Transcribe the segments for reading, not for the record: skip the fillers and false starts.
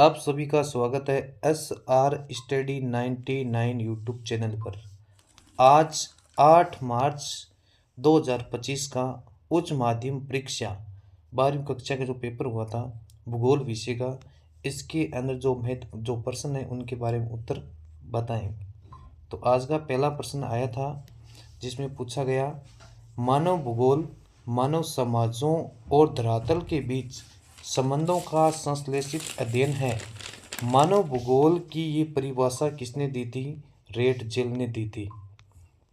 आप सभी का स्वागत है S R study 99 YouTube channel पर। आज 8 मार्च 2025 का उच्च माध्यमिक परीक्षा 12वीं कक्षा का जो पेपर हुआ था भूगोल विषय का, इसके अंदर जो प्रश्न है उनके बारे में उत्तर बताएंगे। तो आज का पहला प्रश्न आया था जिसमें पूछा गया, मानव भूगोल मानव समाजों और धरातल के बीच संबंधों का संश्लेषित अध्ययन है। मानव भूगोल की ये परिभाषा किसने दी थी? रेड जेल ने दी थी।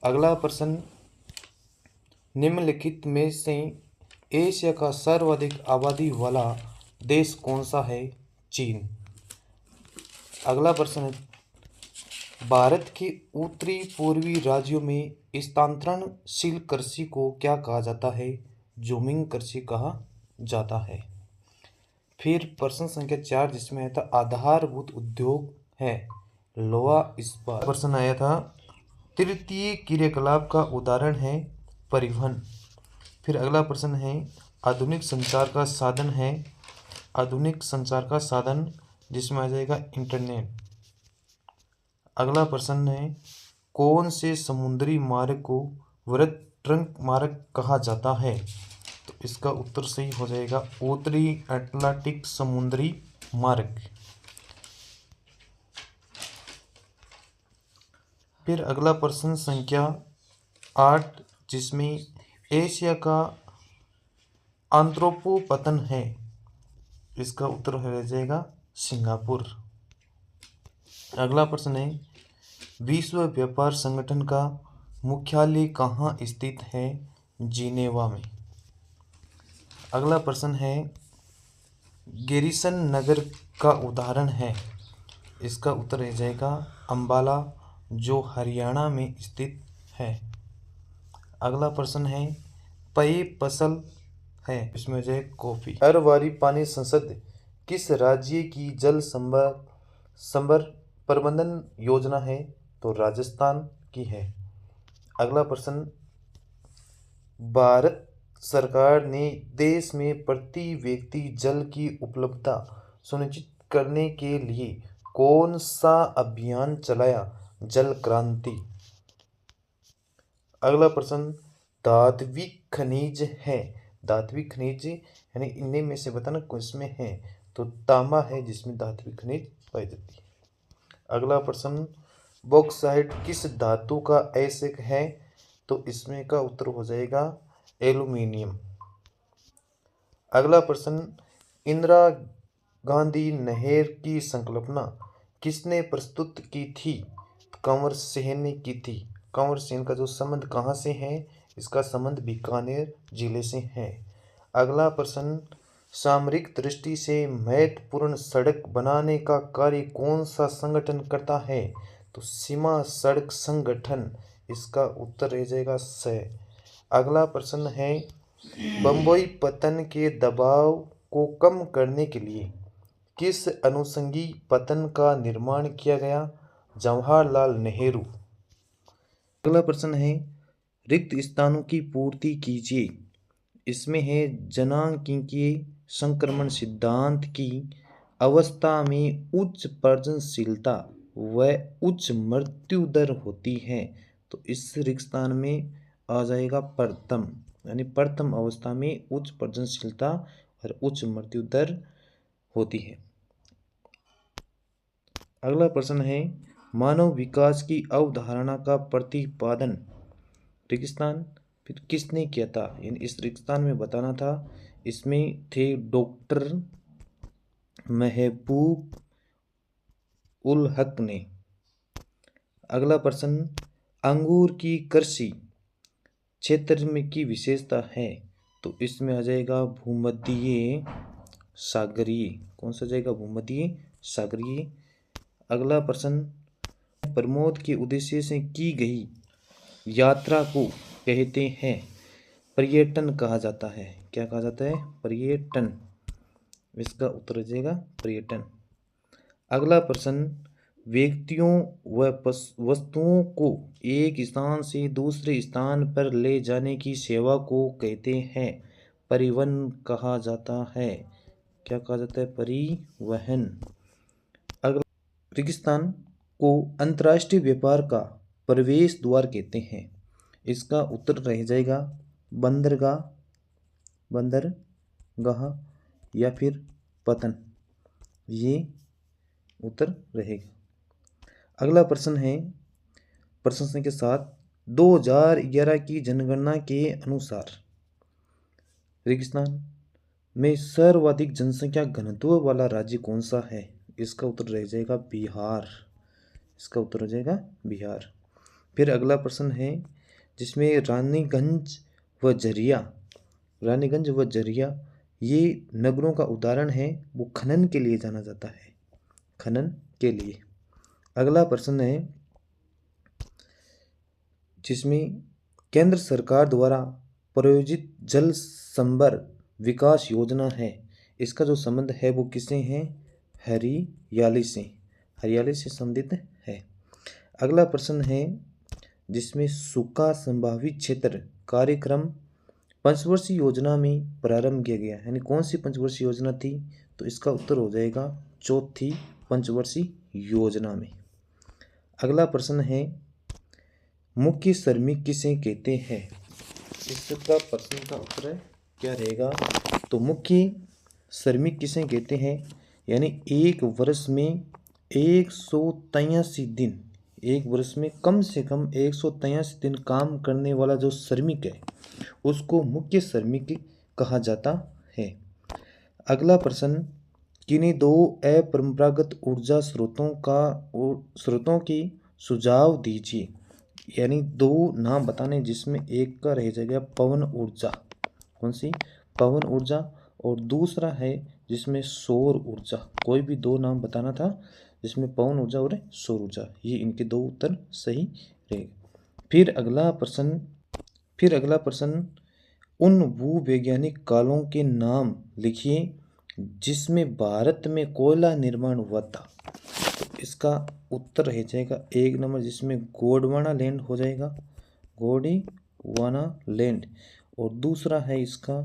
अगला प्रश्न, निम्नलिखित में से एशिया का सर्वाधिक आबादी वाला देश कौन सा है? चीन। अगला प्रश्न है, भारत के उत्तरी पूर्वी राज्यों में स्थानांतरणशील कृषि को क्या कहा जाता है? जूमिंग कृषि कहा जाता है। फिर प्रश्न संख्या 4 जिसमें आया था आधारभूत उद्योग है लोहा इस्पात। प्रश्न आया था तृतीय क्रियाकलाप का उदाहरण है परिवहन। फिर अगला प्रश्न है आधुनिक संचार का साधन है, आधुनिक संचार का साधन जिसमें आ जाएगा इंटरनेट। अगला प्रश्न है कौन से समुद्री मार्ग को वृत्त ट्रंक मार्ग कहा जाता है? तो इसका उत्तर सही हो जाएगा उत्तरी अटलांटिक समुद्री मार्ग। फिर अगला प्रश्न संख्या 8 जिसमें एशिया का आंत्रोपोपतन है, इसका उत्तर हो जाएगा सिंगापुर। अगला प्रश्न है विश्व व्यापार संगठन का मुख्यालय कहाँ स्थित है? जिनेवा में। अगला प्रश्न है गैरिसन नगर का उदाहरण है, इसका उत्तर रह जाएगा अंबाला जो हरियाणा में स्थित है। अगला प्रश्न है पेय फसल है, इसमें जो है कॉफी। हर बारी पानी संसद किस राज्य की जल संभर प्रबंधन योजना है? तो राजस्थान की है। अगला प्रश्न, भारत सरकार ने देश में प्रति व्यक्ति जल की उपलब्धता सुनिश्चित करने के लिए कौन सा अभियान चलाया? जल क्रांति। अगला प्रश्न, धात्विक खनिज है, धात्विक खनिज यानी इनमें में से बताना किस में है? तो तांबा है जिसमें धात्विक खनिज पाई जाती है। अगला प्रश्न, बॉक्साइट किस धातु का अयस्क है? तो इसमें का उत्तर हो जाएगा एल्यूमीनियम। अगला प्रश्न, इंदिरा गांधी नहर की संकल्पना किसने प्रस्तुत की थी? कंवर सेन ने की थी। कंवर सेन का जो संबंध कहाँ से है? इसका संबंध बीकानेर जिले से है। अगला प्रश्न, सामरिक दृष्टि से महत्वपूर्ण सड़क बनाने का कार्य कौन सा संगठन करता है? तो सीमा सड़क संगठन, इसका उत्तर रह जाएगा स। अगला प्रश्न है बम्बई पतन के दबाव को कम करने के लिए किस अनुषंगी पतन का निर्माण किया गया? जवाहरलाल नेहरू। अगला प्रश्न है रिक्त स्थानों की पूर्ति कीजिए, इसमें है जनांकीय संक्रमण सिद्धांत की अवस्था में उच्च प्रजननशीलता व उच्च मृत्यु दर होती है। तो इस रिक्त स्थान में आ जाएगा प्रथम, यानी प्रथम अवस्था में उच्च प्रजननशीलता और उच्च मृत्यु दर होती है। अगला प्रश्न है मानव विकास की अवधारणा का प्रतिपादन रेगिस्तान फिर किसने किया था? इस रेगिस्तान में बताना था, इसमें थे डॉक्टर महबूब उल हक ने। अगला प्रश्न, अंगूर की कृषि क्षेत्र में की विशेषता है? तो इसमें आ जाएगा भूमध्य सागरीय। कौन सा जाएगा? भूमध्य सागरीय। अगला प्रश्न, प्रमोद के उद्देश्य से की गई यात्रा को कहते हैं पर्यटन कहा जाता है। क्या कहा जाता है? पर्यटन। इसका उत्तर हो जाएगा पर्यटन। अगला प्रश्न, व्यक्तियों व वस्तुओं को एक स्थान से दूसरे स्थान पर ले जाने की सेवा को कहते हैं परिवहन कहा जाता है। क्या कहा जाता है? परिवहन। रेगिस्तान को अंतर्राष्ट्रीय व्यापार का प्रवेश द्वार कहते हैं? इसका उत्तर रह जाएगा बंदरगाह, बंदरगाह या फिर पतन, ये उत्तर रहेगा। अगला प्रश्न है प्रश्न संख्या 7, 2011 की जनगणना के अनुसार रेगिस्तान में सर्वाधिक जनसंख्या घनत्व वाला राज्य कौन सा है? इसका उत्तर रह जाएगा बिहार, इसका उत्तर हो जाएगा बिहार। फिर अगला प्रश्न है जिसमें रानीगंज व झरिया ये नगरों का उदाहरण है, वो खनन के लिए जाना जाता है, खनन के लिए। अगला प्रश्न है जिसमें केंद्र सरकार द्वारा प्रायोजित जल संभर विकास योजना है, इसका जो संबंध है वो किससे है? हरियाली से, हरियाली से संबंधित है। अगला प्रश्न है जिसमें सूखा संभावित क्षेत्र कार्यक्रम पंचवर्षीय योजना में प्रारंभ किया गया, यानी कौन सी पंचवर्षीय योजना थी? तो इसका उत्तर हो जाएगा चौथी पंचवर्षीय योजना में। अगला प्रश्न है मुख्य श्रमिक किसे कहते हैं? इसका प्रश्न का उत्तर क्या रहेगा? तो मुख्य श्रमिक किसे कहते हैं? यानी एक वर्ष में 183 दिन, एक वर्ष में कम से कम 183 दिन काम करने वाला जो श्रमिक है उसको मुख्य श्रमिक कहा जाता है। अगला प्रश्न किन्हीं दो अपरंपरागत ऊर्जा स्रोतों की सुझाव दीजिए, यानी दो नाम बताने जिसमें एक का रह जाएगा पवन ऊर्जा, कौन सी? पवन ऊर्जा, और दूसरा है जिसमें सौर ऊर्जा। कोई भी दो नाम बताना था जिसमें पवन ऊर्जा और सौर ऊर्जा, ये इनके दो उत्तर सही रहेगा। फिर अगला प्रश्न उन भूवैज्ञानिक कालों के नाम लिखिए जिसमें भारत में कोयला निर्माण हुआ था। तो इसका उत्तर रह जाएगा एक नंबर जिसमें गोंडवाना लैंड हो जाएगा, गोंडवाना लैंड, और दूसरा है इसका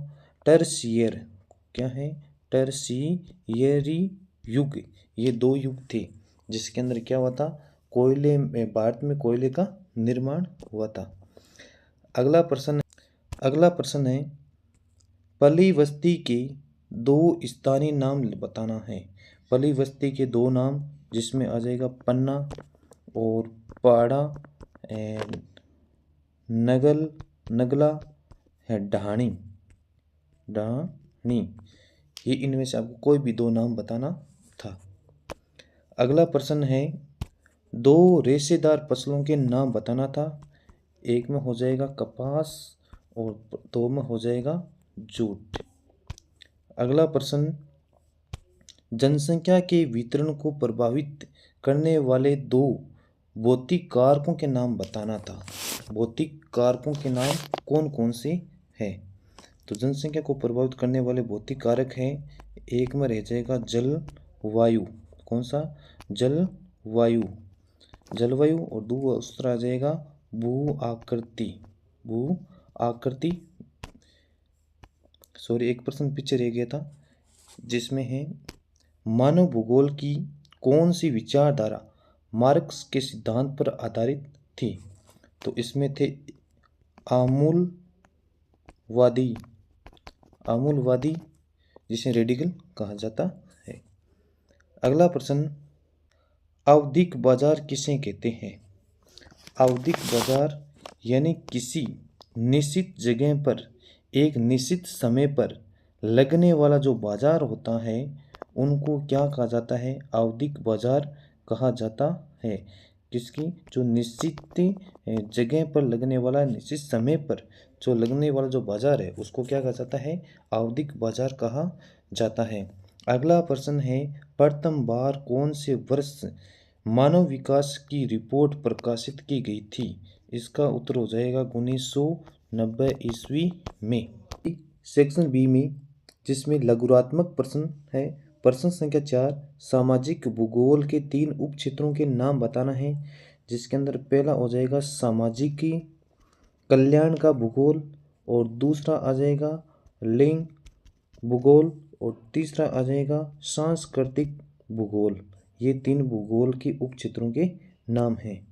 टर्शियर, क्या है? टर्शियरी युग। ये दो युग थे जिसके अंदर क्या हुआ था? कोयले में, भारत में कोयले का निर्माण हुआ था। अगला प्रश्न है पली बस्ती के दो स्थानीय नाम बताना है। पली बस्ती के दो नाम जिसमें आ जाएगा पन्ना और पाड़ा एंड नगला है ढाणी, ये इनमें से आपको कोई भी दो नाम बताना था। अगला प्रश्न है दो रेशेदार फसलों के नाम बताना था। एक में हो जाएगा कपास और दो में हो जाएगा जूट। अगला प्रश्न जनसंख्या के वितरण को प्रभावित करने वाले दो भौतिक कारकों के नाम बताना था। भौतिक कारकों के नाम कौन कौन से हैं? तो जनसंख्या को प्रभावित करने वाले भौतिक कारक हैं, एक में रह जाएगा जलवायु, कौन सा? जलवायु, और दूसरा आ जाएगा भू आकृति। सॉरी, एक प्रश्न पीछे रह गया था जिसमें है मानव भूगोल की कौन सी विचारधारा मार्क्स के सिद्धांत पर आधारित थी? तो इसमें थे आमूलवादी जिसे रेडिकल कहा जाता है। अगला प्रश्न आवधिक बाजार किसे कहते हैं? आवधिक बाजार यानी किसी निश्चित जगह पर एक निश्चित समय पर लगने वाला जो बाजार होता है उनको क्या कहा जाता है? आवधिक बाजार कहा जाता है। किसकी? जो निश्चित जगह पर लगने वाला, निश्चित समय पर जो लगने वाला जो बाजार है उसको क्या कहा जाता है? आवधिक बाजार कहा जाता है। अगला प्रश्न है प्रथम बार कौन से वर्ष मानव विकास की रिपोर्ट प्रकाशित की गई थी? इसका उत्तर हो जाएगा 1990 ईस्वी में। सेक्शन बी में जिसमें लघुरात्मक प्रश्न है, प्रश्न संख्या 4 सामाजिक भूगोल के 3 उप क्षेत्रों के नाम बताना है, जिसके अंदर पहला हो जाएगा सामाजिक कल्याण का भूगोल, और दूसरा आ जाएगा लिंग भूगोल, और तीसरा आ जाएगा सांस्कृतिक भूगोल। ये 3 भूगोल के उपक्षेत्रों के नाम हैं।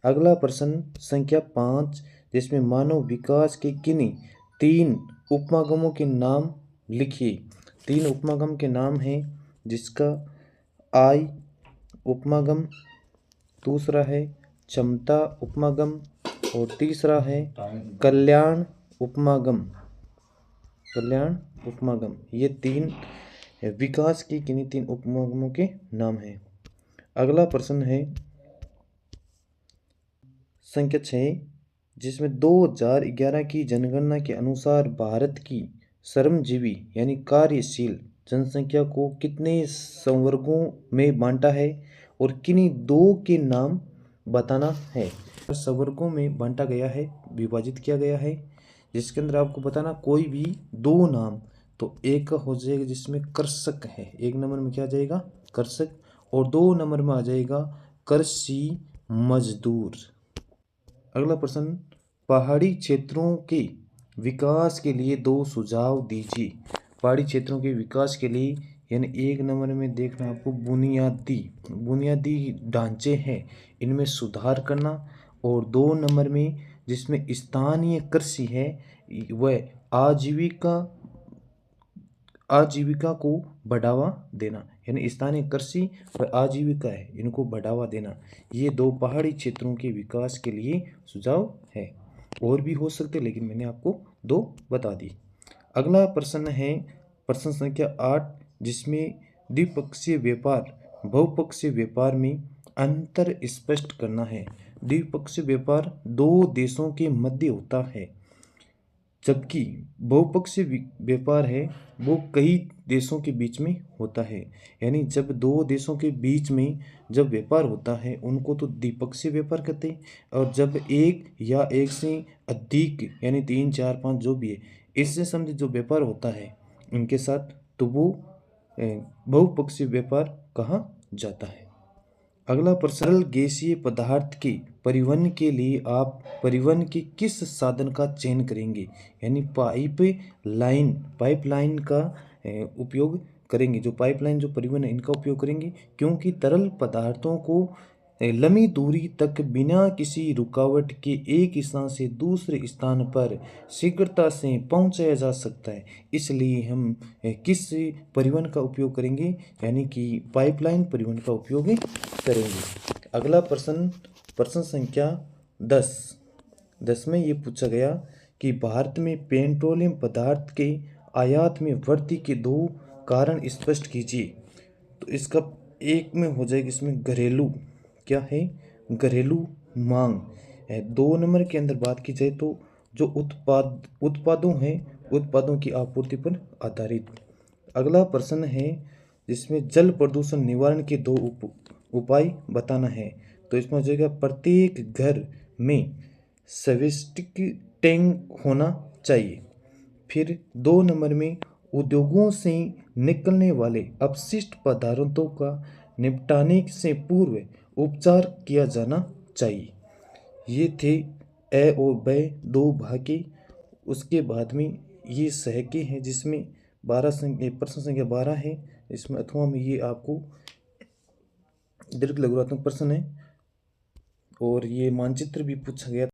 अगला प्रश्न संख्या 5, जिसमें मानव विकास के किन्हीं 3 उपमागमों के नाम लिखिए। 3 उपमागम के नाम हैं, जिसका आई उपमागम, दूसरा है क्षमता उपमागम और तीसरा है कल्याण उपमागम। कल्याण उपमागम, ये 3 विकास के किन्हीं 3 उपमागमों के नाम हैं। अगला प्रश्न है संख्या 6, जिसमें 2011 की जनगणना के अनुसार भारत की श्रमजीवी यानी कार्यशील जनसंख्या को कितने संवर्गों में बांटा है और किन्हीं 2 के नाम बताना है। संवर्गों में बांटा गया है, विभाजित किया गया है, जिसके अंदर आपको बताना कोई भी 2 नाम। तो एक का हो जाएगा जिसमें कृषक है, 1 नंबर में क्या आ जाएगा कृषक, और 2 नंबर में आ जाएगा कृषि मजदूर। अगला प्रश्न, पहाड़ी क्षेत्रों के विकास के लिए 2 सुझाव दीजिए। पहाड़ी क्षेत्रों के विकास के लिए यानी 1 नंबर में देखना आपको बुनियादी ढांचे हैं, इनमें सुधार करना, और 2 नंबर में जिसमें स्थानीय कृषि है वह आजीविका को बढ़ावा देना, यानी स्थानीय कृषि व आजीविका है, इनको बढ़ावा देना। ये 2 पहाड़ी क्षेत्रों के विकास के लिए सुझाव है। और भी हो सकते, लेकिन मैंने आपको 2 बता दी। अगला प्रश्न है प्रश्न संख्या 8, जिसमें द्विपक्षीय व्यापार बहुपक्षीय व्यापार में अंतर स्पष्ट करना है। द्विपक्षीय व्यापार 2 देशों के मध्य होता है, जबकि बहुपक्षीय व्यापार है वो कई देशों के बीच में होता है। यानी जब 2 देशों के बीच में जब व्यापार होता है उनको तो द्विपक्षीय व्यापार कहते हैं, और जब एक या एक से अधिक यानी 3, 4, 5 जो भी है इससे संबंधित जो व्यापार होता है उनके साथ, तो वो बहुपक्षीय व्यापार कहा जाता है। अगला प्रश्न, तरल गैसीय पदार्थ के परिवहन के लिए आप परिवहन के किस साधन का चयन करेंगे? यानी पाइपलाइन का उपयोग करेंगे। जो पाइपलाइन जो परिवहन है इनका उपयोग करेंगे, क्योंकि तरल पदार्थों को लंबी दूरी तक बिना किसी रुकावट के एक स्थान से दूसरे स्थान पर शीघ्रता से पहुंचाया जा सकता है। इसलिए हम किस परिवहन का उपयोग करेंगे? यानी कि पाइपलाइन परिवहन का उपयोग करेंगे। अगला प्रश्न संख्या 10 में ये पूछा गया कि भारत में पेट्रोलियम पदार्थ के आयात में वृद्धि के 2 कारण स्पष्ट कीजिए। तो इसका एक में हो जाएगा, इसमें घरेलू क्या है, घरेलू मांग है। 2 नंबर के अंदर बात की जाए तो जो उत्पादों की आपूर्ति पर आधारित। अगला प्रश्न है जिसमें जल प्रदूषण निवारण के 2 उपाय बताना है। तो इसमें हो जाएगा प्रत्येक घर में सेप्टिक टैंक होना चाहिए। फिर 2 नंबर में उद्योगों से निकलने वाले अपशिष्ट पदार्थों का निपटाने से पूर्व उपचार किया जाना चाहिए। ये थे ए और ब 2 भागे। उसके बाद में ये सहके हैं, जिसमें प्रश्न संख्या 12 है। इसमें अथवा में ये आपको दीर्घ लघुत्मक प्रश्न है, और ये मानचित्र भी पूछा गया।